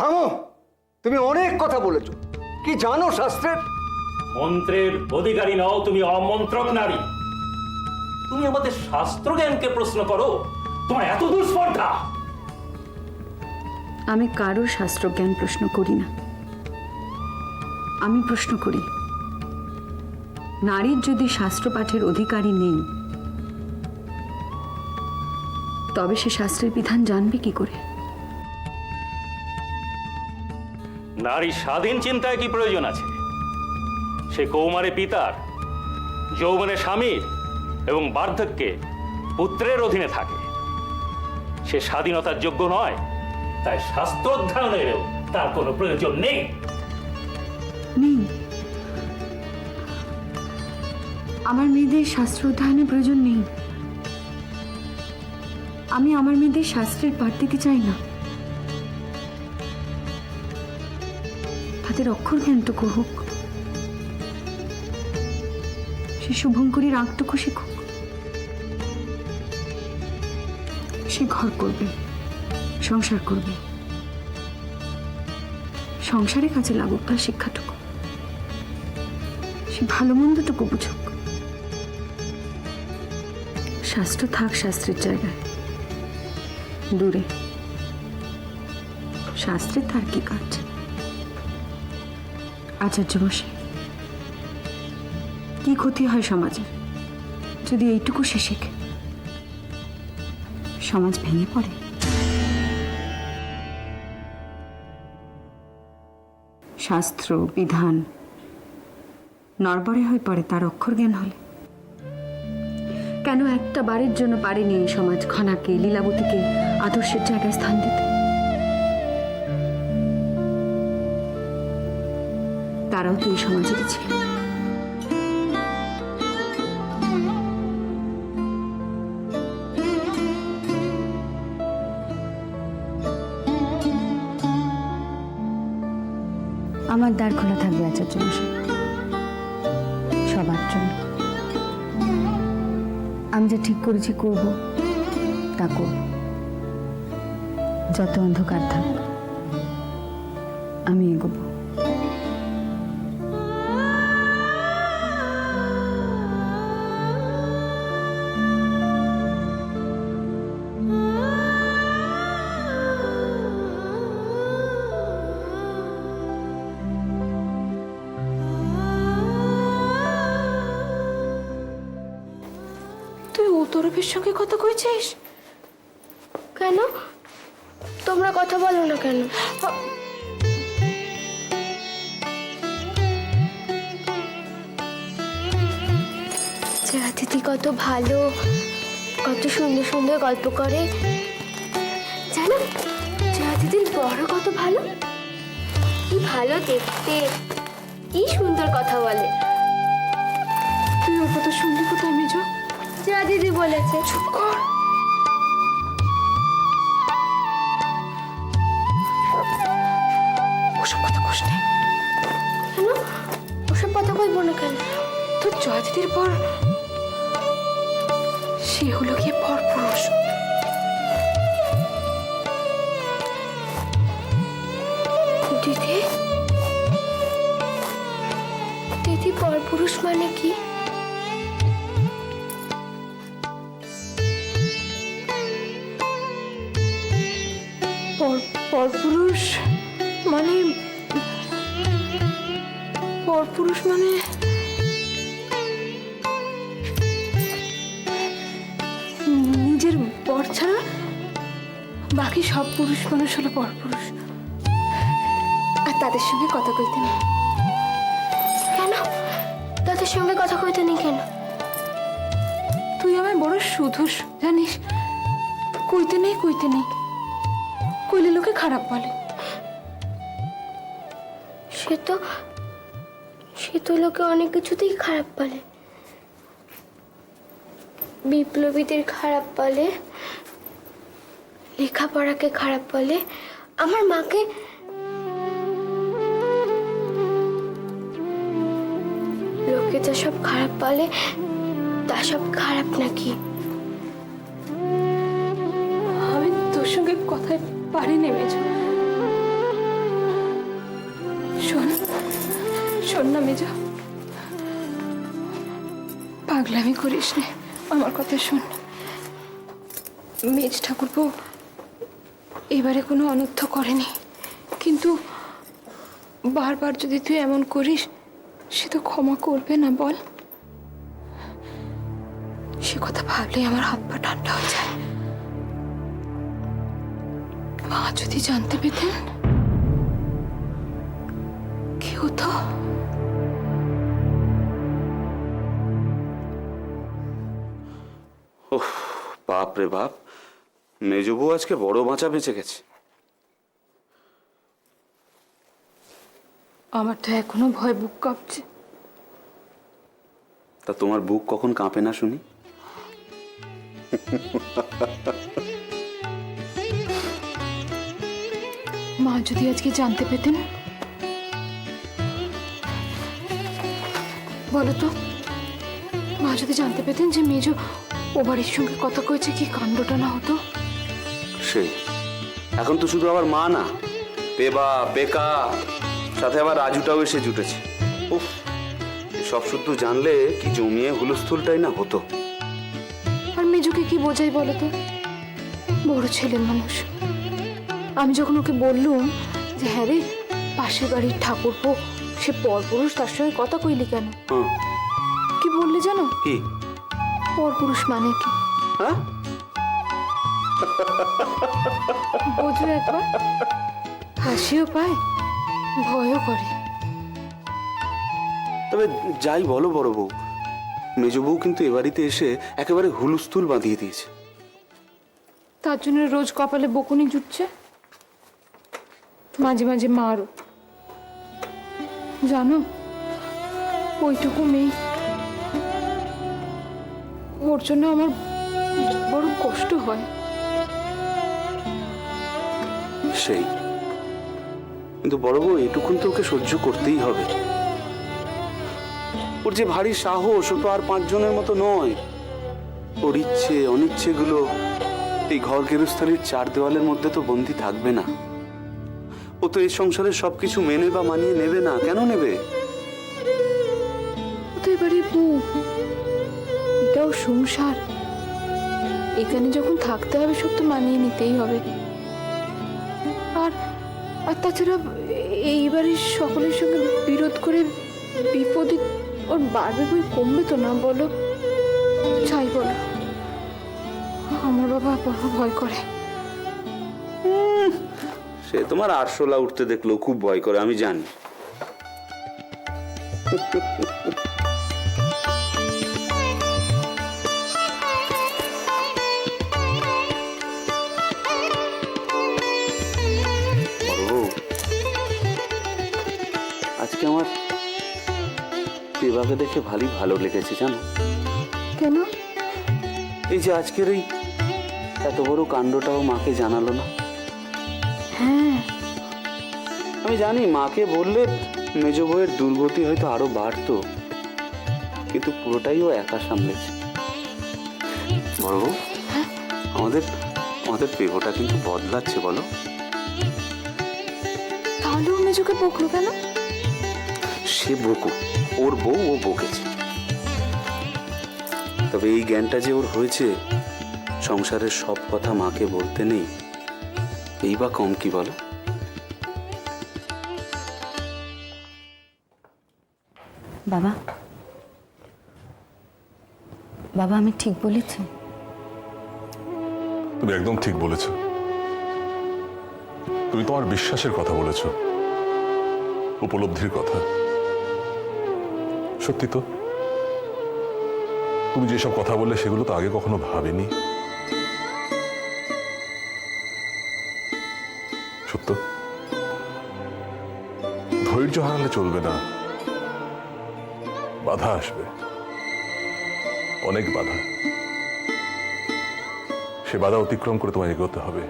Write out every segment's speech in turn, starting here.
থামো, তুমি অনেক কথা বলেছো। কি জানো শাস্ত্রের? মন্ত্রের অধিকারী নও তুমি, অমন্ত্রক নারী। তুমি আমাদের শাস্ত্র জ্ঞানকে প্রশ্ন করো, তোমার এত দুঃস্পর্ধা। আমি কারো শাস্ত্রজ্ঞান প্রশ্ন করি না। আমি প্রশ্ন করি, নারীর যদি শাস্ত্র পাঠের অধিকারী নেই, তবে সে শাস্ত্রের বিধান জানবে কি করে? নারী স্বাধীন চিন্তায় কি প্রয়োজন আছে? সে কৌমারে পিতার, যৌবনে স্বামীর এবং বার্ধক্যে পুত্রের অধীনে থাকে। সে স্বাধীনতার যোগ্য নয়, তাই শাস্ত্র অধ্যয়নেরও তার কোনো প্রয়োজন নেই। নেই? আমার মেয়েদের শাস্ত্র অধ্যয়নের প্রয়োজন নেই। আমি আমার মেয়েদের শাস্ত্রের পাঠ দিতে চাই না। তাদের অক্ষর জ্ঞানটুকু হোক, সে শুভঙ্করীর আঁকটুকু শিখুক। সে ঘর করবে, সংসার করবে, সংসারে কাজে লাগুক তার শিক্ষাটুকু। সে ভালো মন্দটুকু বুঝুক। শাস্ত্র থাক শাস্ত্রের জায়গায়, দূরে। শাস্ত্রে তার কি কাজ? আচার্য মশাই, কি ক্ষতি হয় সমাজের যদি এইটুকু সে শেখে? সমাজ ভেঙে পড়ে। শাস্ত্র বিধান নড়বড়ে হয়ে পড়ে তার অক্ষর জ্ঞান হলে। কেন একটা বারের জন্য পারেনি এই সমাজ খনাকে, লীলাবতীকে আদর্শের জায়গায় স্থান দিতে? তারাও তো এই সমাজেরই ছিল। আমার দ্বার খোলা থাকবে আচার্য মশাই, সবার জন্য। আমি যা ঠিক করেছি করব, তা করব। যত অন্ধকার থাক, আমি এগোবো। তুই তরফের সঙ্গে কথা কইছিস কেন? তোমরা কথা বলো না কেন? জয়া দিদি কত ভালো, কত সুন্দর সুন্দর গল্প করে। জানো জয়া দিদির বড় কত ভালো, কি ভালো দেখতে, কি সুন্দর কথা বলে। তুই ওর কথা শুনলি কোথায় মেজো? জয়া দিদি বলেছে। চুপ কর। ওসব কথা কোস না। কেন? ওসব কথা কইব না কেন? তোর জয়া দিদির পর সে হলো গিয়ে পরপুরুষ। দিদি, দিদি পরপুরুষ মানে কি? পরপুরুষ মানে পরপুরুষ মানে নিজের বর ছাড়া বাকি সব পুরুষ মানুষ হলো পরপুরুষ, আর তাদের সঙ্গে কথা কইতে নেই। কেন? তাদের সঙ্গে কথা কইতে নেই কেন? তুই আমায় বড় সুধুস জানিস। কইতে নেই কইতে নেই, কইলে লোকে খারাপ বলে। সে তো লোকে অনেক কিছুতেই খারাপ বলে। বিপ্লবীদের খারাপ বলে, লেখাপড়াকে খারাপ বলে, আমার মাকে লোকে যা সব খারাপ বলে তা সব খারাপ নাকি? আমি তোর সঙ্গে কথায় পারি নেমেছ। শোন, শোন না মেজো, পাগলামি করিস নে, আমার কথা শোন। মেজ ঠাকুরপো এবারে কোনো অনর্থ করেনি, কিন্তু বারবার যদি তুই এমন করিস সে তো ক্ষমা করবে না, বল? সে কথা ভাবলেই আমার হাত পা ঠান্ডা হয়ে যায়। মা যদি জানতে পেতেন কি হতো। ওহ, বাপ রে বাপ, মেজো বউ আজকে বড় বাঁচা বেঁচে গেছে। আমার তো এখনো ভয় বুক কাঁপছে। তা তোমার বুক কখন কাঁপে না শুনি? মা যদি আজকে জানতে পেতেন। বলো তো, মা যদি জানতে পেতেন যে মেজো ও বাড়ির সঙ্গে কথা কয়েছে, কি কাণ্ডটা না হতো। সেই এখন তো শুধু আবার মা না, পেবা পেকা সাথে আবার রাজুটাও এসে জুটেছে। উফ, সব শুদ্ধ জানলে কি জমিয়ে হুলস্থুলটাই না হতো। আর মেজোকে কি বোঝাই বলো তো, বড় ছেলে মানুষ। আমি যখন ওকে বললুম যে হ্যাঁ রে, পাশের বাড়ির ঠাকুরপো সে পরপুরুষ, তার সঙ্গে কথা কইলি কেন? হ্যাঁ, কি বললে জানো? কি? পরপুরুষ মানে কি? হ্যাঁ, বোঝো একবার, হাসিও পায়, ভয়ও করে। তবে যাই বলো বড় বউ, মেজো বউ কিন্তু এ বাড়িতে এসে একেবারে হুলস্থুল বাঁধিয়ে দিয়েছে। তার জন্য রোজ কপালে বকুনি জুটছে, মাঝে মাঝে মারও। জানো, ওইটুকু মেয়ে, ওর জন্য আমার বড় কষ্ট হয়। সেই কিন্তু বড় বউ, এটুকুন তো ওকে সহ্য করতেই হবে। ওর যে ভারী সাহস, ও তো আর 5 জনের মতো নয়। ওর ইচ্ছে অনিচ্ছেগুলো এই ঘর গেরস্থালির 4 দেওয়ালের মধ্যে তো বন্দি থাকবে না। ও তো এই সংসারের সবকিছু মেনে বা মানিয়ে নেবে না। কেন নেবে? ও তো এবারে বউ, এটাও সংসার, এখানে যখন থাকতে হবে সব তো মানিয়ে নিতেই হবে। আর আর তাছাড়া এইবারে সকলের সঙ্গে বিরোধ করে বিপদে ওর বাড়বে বই কমবে তো না, বলো? যাই বলো, আমার বাবা বড় ভয় করে। সে তোমার আরশোলা উঠতে দেখলো খুব ভয় করে, আমি জানি। আজকে আমার পেবাকে দেখে ভালো লেগেছে জানো। কেন? এই যে আজকের এই এত বড় কাণ্ডটাও মাকে জানালো না। হ্যাঁ, আমি জানি মাকে বললে মেজ বউয়ের দুর্গতি হয়তো আরো বাড়তো, কিন্তু পুরোটাই ও একা সামলেছে। বড় বউ, আমাদের আমাদের পেগোটা কিন্তু বদলাচ্ছে, বলো? তাহলে ও মেজোকে বকলো কেন? সে বকু, ওর বউ ও বকেছে। তবে এই জ্ঞানটা যে ওর হয়েছে, সংসারের সব কথা মাকে বলতে নেই, এই বা কম কি বলো? বাবা, বাবা আমি ঠিক বলেছি? তুমি একদম ঠিক বলেছ। তুমি তোমার বিশ্বাসের কথা বলেছ, উপলব্ধির কথা। সত্যি তো, তুমি যেসব কথা বললে সেগুলো তো আগে কখনো ভাবিনি। সত্য, ধৈর্য হারালে চলবে না, বাধা আসবে, অনেক বাধা। সে বাধা অতিক্রম করে তোমায় এগোতে হবে।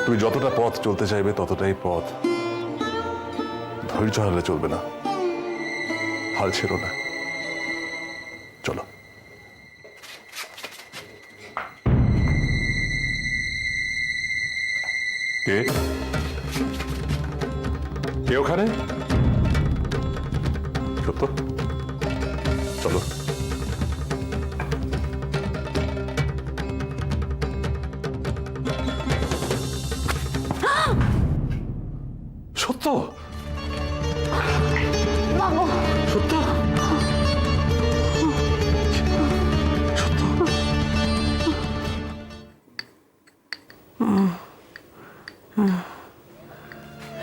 তুমি যতটা পথ চলতে চাইবে ততটাই পথ। ধৈর্য হারালে চলবে না, হাল ছেড়ো না। চলো। কে? কে ওখানে? সত্য, চলো। সত্য, সত্য,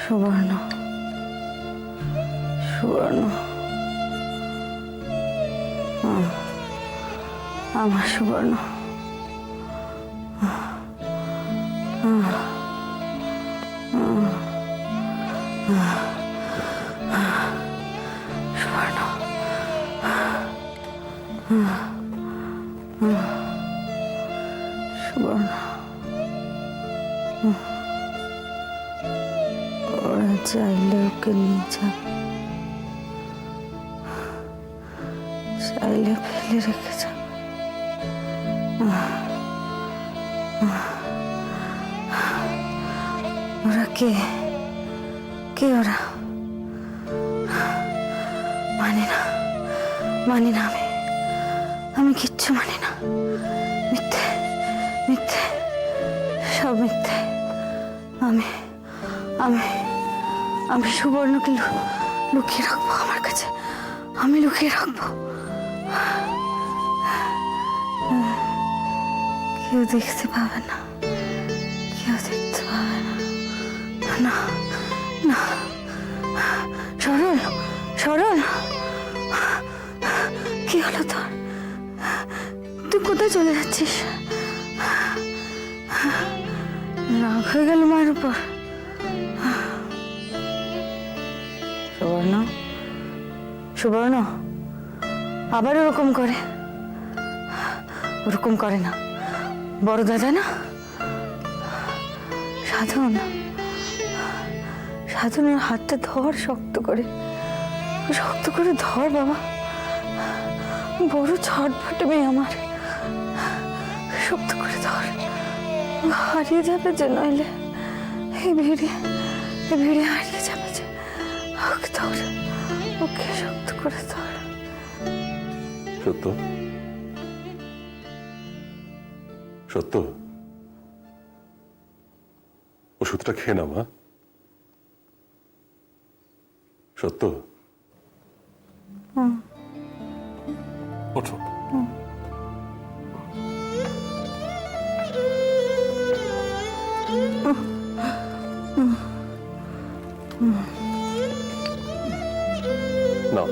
সুবর্ণ, সুবর্ণ, আমার সুবর্ণ, সুবর্ণ, সুবর্ণ, ওরা চাইলে ওকে নিয়ে যাবে, চাইলে ফেলে রেখে যাবে। ওরা কে? কে ওরা? মানি না, মানি না, আমি কিচ্ছু মানি না। মিথ্যে, মিথ্যে, সব মিথ্যে। আমি আমি আমি সুবর্ণকে লুকিয়ে রাখবো আমার কাছে, আমি লুকিয়ে রাখবো। কেউ দেখতে পাবে না, কেউ দেখতে পাবে না। না না, সরল, সরল, কি হলো তোর? তুই কোথায় চলে যাচ্ছিস? রাগ হয়ে গেল মায়ের উপর? সুবর্ণ, সুবর্ণ আবার ওরকম করে? ওরকম করে না, বড় দাদা না? সাধন, সাধনের হাতটা ধর শক্ত করে, শক্ত করে ধর বাবা। বড় ছটফটে মেয়ে আমার, শক্ত করে ধর, হারিয়ে যাবে যে নইলে। এই ভিড়ে হারিয়ে যাবে যে। ওকে ধর, ওকে শক্ত করে ধর। সত্য, সত্য, ওষুধটা খেয়ে নাও মা। সত্য, ওঠো। নাও।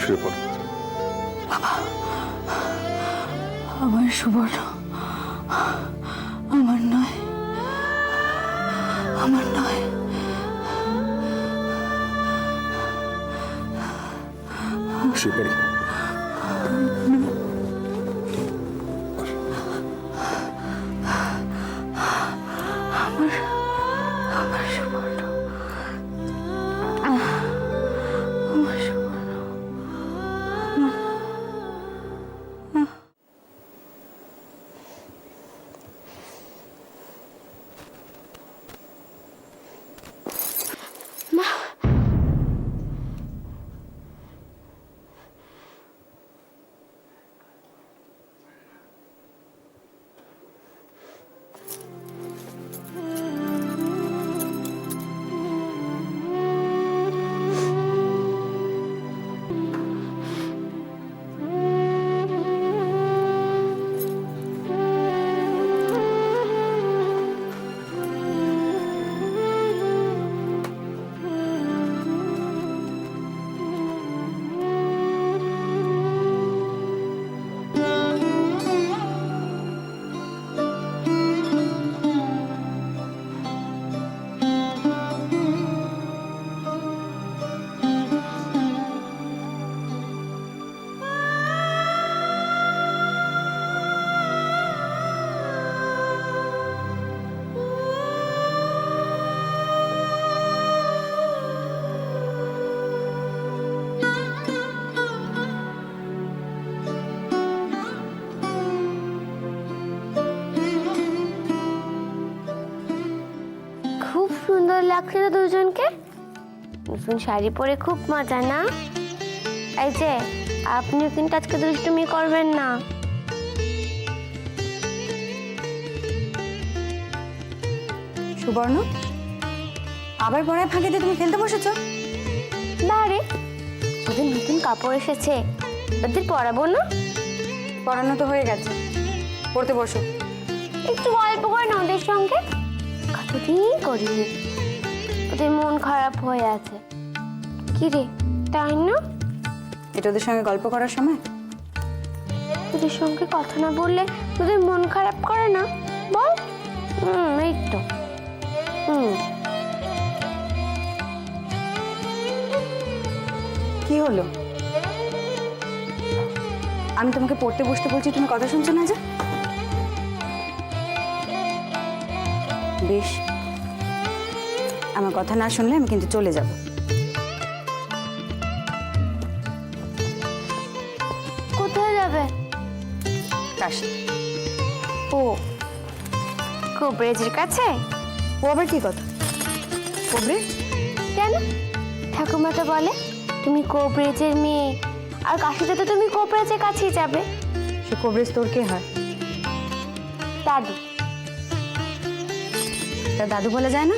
শুয়ে পড়ো। আমার সুবর্ণ, আমার নয়, আমার নয়। শুয়ে পড়ো। আমার সুবর্ণ, আমার সুবর্ণ। নতুন শাড়ি পরে খুব মজা না? এই যে আপনিও কিন্তু আজকে দুষ্টুমি করবেন না। সুবর্ণ, আবার পড়ায় ফাঁকে দিয়ে তুমি খেলতে বসেছো? বারে ওদের নতুন কাপড় এসেছে, ওদের পরাবো না? পড়ানো তো হয়ে গেছে, পড়তে বসো। একটু গল্প করে না ওদের সঙ্গে, কতদিন করিনি। ওদের মন খারাপ হয়ে আছে। কি রে, তাই না? এটা ওদের সঙ্গে গল্প করার সময়? ওদের সঙ্গে কথা না বললে ওদের মন খারাপ করে না, বল? এই তো। কি হলো? আমি তোমাকে পড়তে বসতে বলছি, তুমি কথা শুনছো না যে? বেশ, আমার কথা না শুনলে আমি কিন্তু চলে যাব। কোথায় যাবে? কাশি। ও, কোবরেজের কাছে? ও আবার কি কথা? কোবরেজ? কেন? ঠাকুমা তো বলে তুমি কোবরেজের মেয়ে, আর কাশিতে তো তুমি কোবরেজের কাছেই যাবে। সে কোবরেজ তোর কে হয়? দাদু। তার দাদু বলা যায় না?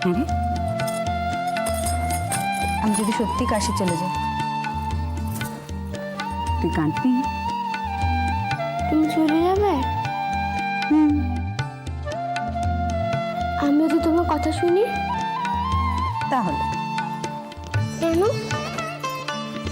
হ্যাঁ রে, আমি যদি সত্যি কাশি চলে যাই, তুই কাঁদবি? তুমি চলে যাবে? আমিও তো তোমার কথা শুনি। তাহলে কেন?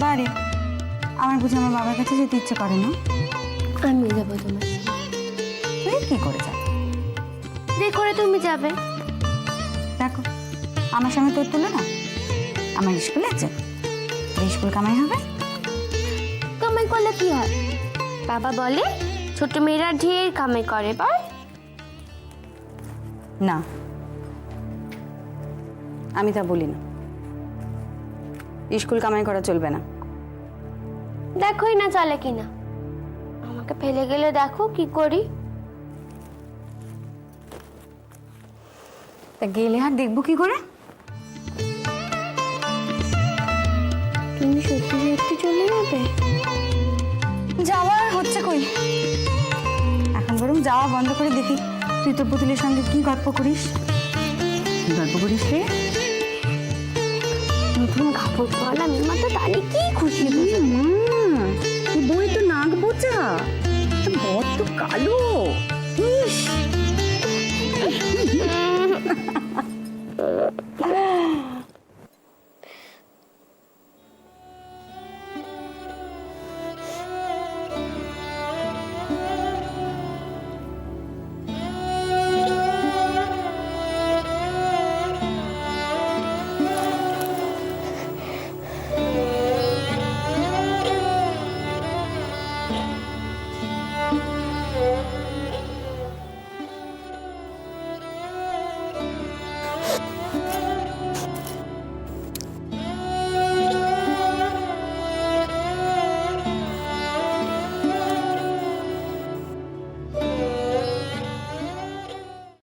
বাড়ি আমার বুঝি আমার বাবার কাছে যেতে ইচ্ছে করে না? আমি যাবো তোমার সঙ্গে। তুই কি করে যাবি? যে করে তুমি যাবে। দেখো, আমার সঙ্গে তোর তুলো না। আমার স্কুল আছে, স্কুল কামাই হবে। কামাই করলে কি হয়? বাবা বলে ছোট মেয়েরা ঢের কামাই করে, বল? না, আমি তা বলি না। স্কুল কামাই করা চলবে না। দেখোই না চলে কিনা। আমাকে ফেলে গেলে দেখো কি করি। তা গেলে আর দেখবো কি করে? তুমি সত্যি সত্যি চলে যাবে? যাওয়ার হচ্ছে কই, এখন বরং যাওয়া বন্ধ করে দেখি তুই তোর পুতুলের সঙ্গে কি গল্প করিস। কি গল্প করিস রে? নতুন কাপড় পরলাম, মা তো তাহলে কি খুশি হবে। বই তো নাক বোঝা, বর তো কালো।